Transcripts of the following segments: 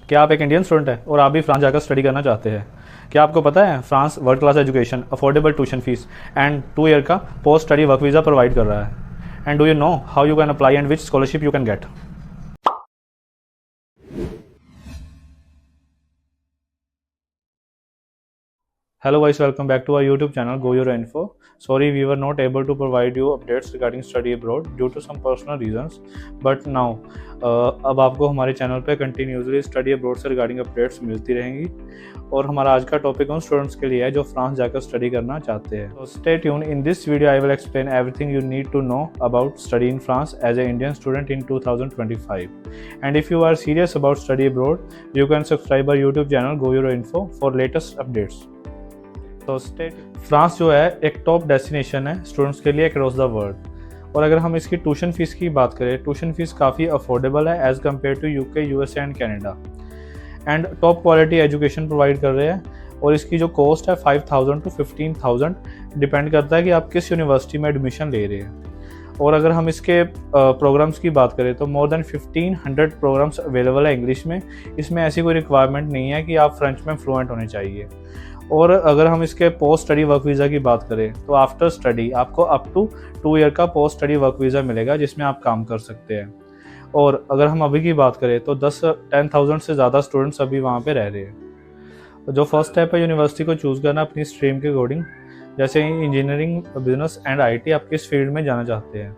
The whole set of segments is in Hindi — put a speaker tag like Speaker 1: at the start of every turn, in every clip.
Speaker 1: क्या आप एक इंडियन स्टूडेंट हैं और आप भी फ्रांस जाकर स्टडी करना चाहते हैं? क्या आपको पता है France world class education, affordable tuition fees and 2 year का post study work visa provide कर रहा है? And do you know how you can apply and which scholarship you can get? Hello guys, welcome back to our YouTube channel Go Your Info. Sorry we were not able to provide you updates regarding study abroad due to some personal reasons. But now अब आपको हमारे चैनल पे कंटिन्यूसली स्टडी अब्रॉड से रिगार्डिंग अपडेट्स मिलती रहेंगी। और हमारा आज का टॉपिक उन स्टूडेंट्स के लिए है जो फ्रांस जाकर स्टडी करना चाहते हैं। So stay tuned. In this video I will explain everything you need to know about study in France as an Indian student in 2025. And if you are serious about study abroad, you can subscribe our YouTube channel Go Your Info for latest updates. तो फ्रांस जो है एक टॉप डेस्टिनेशन है स्टूडेंट्स के लिए अक्रॉस द वर्ल्ड। और अगर हम इसकी ट्यूशन फीस की बात करें, ट्यूशन फीस काफ़ी अफोर्डेबल है as compare to UK, USA and Canada. And top quality education provide कर रहे हैं। और इसकी जो कॉस्ट है 5,000 to 15,000 डिपेंड करता है कि आप किस यूनिवर्सिटी में एडमिशन ले रहे हैं। और अगर हम इसके प्रोग्राम्स की बात करें तो मोर देन 1500 प्रोग्राम्स अवेलेबल है इंग्लिश में। इसमें ऐसी कोई रिक्वायरमेंट नहीं है कि आप फ्रेंच में फ्लुएंट होने चाहिए। और अगर हम इसके पोस्ट स्टडी वर्क वीज़ा की बात करें तो आफ्टर स्टडी आपको अप टू 2 ईयर का पोस्ट स्टडी वर्क वीज़ा मिलेगा जिसमें आप काम कर सकते हैं। और अगर हम अभी की बात करें तो 10,000 से ज़्यादा स्टूडेंट्स अभी वहाँ पे रह रहे हैं। जो फर्स्ट स्टेप है यूनिवर्सिटी को चूज़ करना अपनी स्ट्रीम के अकॉर्डिंग, जैसे इंजीनियरिंग, बिजनेस एंड आईटी, आप किस फील्ड में जाना चाहते हैं।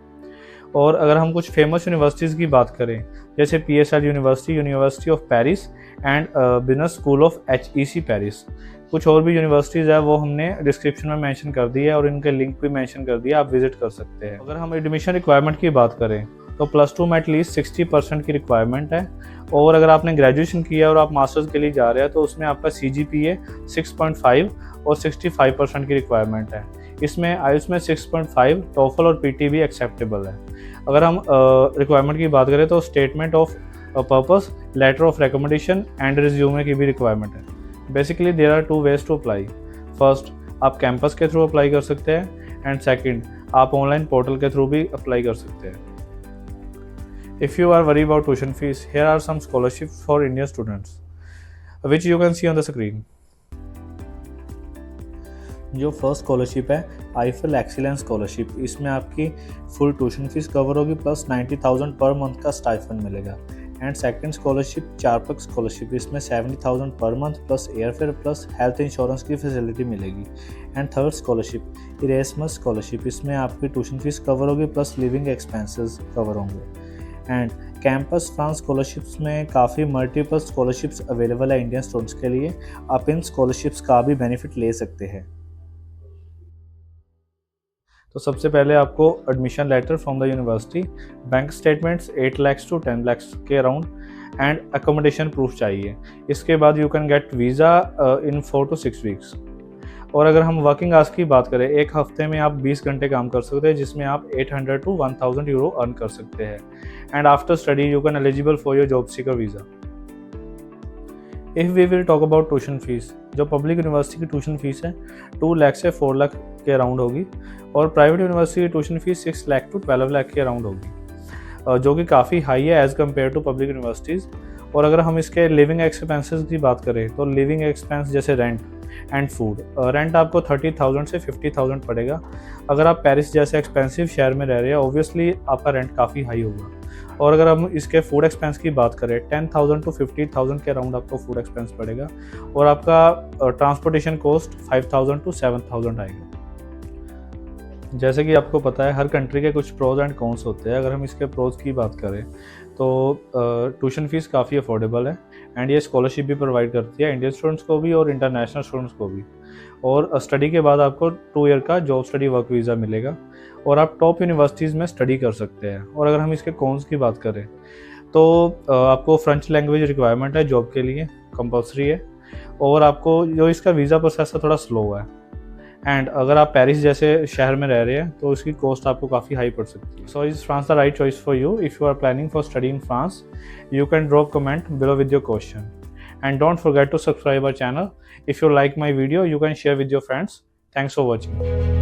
Speaker 1: और अगर हम कुछ फेमस यूनिवर्सिटीज़ की बात करें जैसे PSL university, university of Paris and business school of HEC Paris. कुछ और भी यूनिवर्सिटीज़ है वो हमने डिस्क्रिप्शन में मेंशन कर दी है और इनके लिंक भी मेंशन कर दिया, आप विजिट कर सकते हैं। अगर हम एडमिशन रिक्वायरमेंट की बात करें तो +2 में एटलीस्ट 60% की रिक्वायरमेंट है। और अगर आपने ग्रेजुएशन किया और आप मास्टर्स के लिए जा रहे हैं तो उसमें आपका CGPA 6.5 और 65% की रिक्वायरमेंट है। इसमें IELTS में 6.5, टोफल और PT भी एक्सेप्टेबल है। अगर हम रिक्वायरमेंट की बात करें तो statement of purpose, letter of recommendation and resume की भी रिक्वायरमेंट है। Basically there are 2 ways to apply. First, आप कैंपस के थ्रू अप्लाई कर सकते हैं एंड सेकंड, आप ऑनलाइन पोर्टल के थ्रू भी अप्लाई कर सकते हैं। If you are worry about tuition fees, here are some scholarship for Indian students which you can see on the screen. जो फर्स्ट स्कॉलरशिप है आईफिल एक्सीलेंस स्कॉलरशिप, इसमें आपकी फुल ट्यूशन फीस कवर होगी प्लस 90,000 पर मंथ का स्टाइफंड मिलेगा। एंड सेकंड स्कॉलरशिप चारपक स्कॉलरशिप, इसमें 70,000 per month plus airfare plus health insurance की फैसिलिटी मिलेगी। एंड थर्ड स्कॉलरशिप इरेस्मस स्कॉलरशिप, इसमें आपकी ट्यूशन फीस कवर होगी प्लस लिविंग एक्सपेंसेस कवर होंगे। एंड कैंपस फ्रांस स्कॉलरशिप्स में काफ़ी मल्टीपल स्कॉलरशिप्स अवेलेबल है इंडियन स्टूडेंट्स के लिए। आप इन स्कॉलरशिप्स का भी बेनिफिट ले सकते हैं। तो सबसे पहले आपको admission letter from the university, bank statements 8 lakh to 10 lakh के अराउंड एंड अकोमोडेशन प्रूफ चाहिए। इसके बाद you can get visa in 4 to 6 weeks. और अगर हम वर्किंग आवर्स की बात करें, एक हफ्ते में आप 20 घंटे काम कर सकते हैं जिसमें आप 800 to 1,000 यूरो अर्न कर सकते हैं। And after study you can eligible for your job seeker visa. If we will talk about tuition fees, जो पब्लिक यूनिवर्सिटी की ट्यूशन फीस है 2 लाख से 4 लाख के अराउंड होगी। और प्राइवेट यूनिवर्सिटी की tuition fees 6 lakh to 12 lakh के अराउंड होगी, जो कि काफ़ी हाई है as compare to public universities. और अगर हम इसके लिविंग एक्सपेंसेस की बात करें तो लिविंग एक्सपेंस जैसे रेंट एंड फूड, रेंट आपको 30,000 से 50,000 पड़ेगा। अगर आप पेरिस जैसे एक्सपेंसिव शहर में रह रहे हैं ऑब्वियसली आपका रेंट काफ़ी हाई होगा। और अगर हम इसके फूड एक्सपेंस की बात करें 10,000 to 50,000 के अराउंड आपको फूड एक्सपेंस पड़ेगा। और आपका ट्रांसपोर्टेशन कॉस्ट 5,000 to 7,000 आएगा। जैसे कि आपको पता है हर कंट्री के कुछ प्रोज एंड कॉन्स होते हैं। अगर हम इसके प्रोज की बात करें तो ट्यूशन फीस काफ़ी अफोर्डेबल है एंड ये स्कॉलरशिप भी प्रोवाइड करती है इंडियन स्टूडेंट्स को भी और इंटरनेशनल स्टूडेंट्स को भी। और स्टडी के बाद आपको 2 ईयर का जॉब स्टडी वर्क वीज़ा मिलेगा और आप टॉप यूनिवर्सिटीज़ में स्टडी कर सकते हैं। और अगर हम इसके कॉन्स की बात करें तो आपको फ्रेंच लैंग्वेज रिक्वायरमेंट है जॉब के लिए, कंपल्सरी है। और आपको जो इसका वीज़ा प्रोसेस है थोड़ा स्लो है। एंड अगर आप पेरिस जैसे शहर में रह रहे हैं तो इसकी कॉस्ट आपको काफ़ी हाई पड़ सकती है। So is France the right choice for you? If you are planning for study in France, you can drop comment below with your question. And don't forget to subscribe our channel. If you like my video, you can share with your friends. Thanks for watching.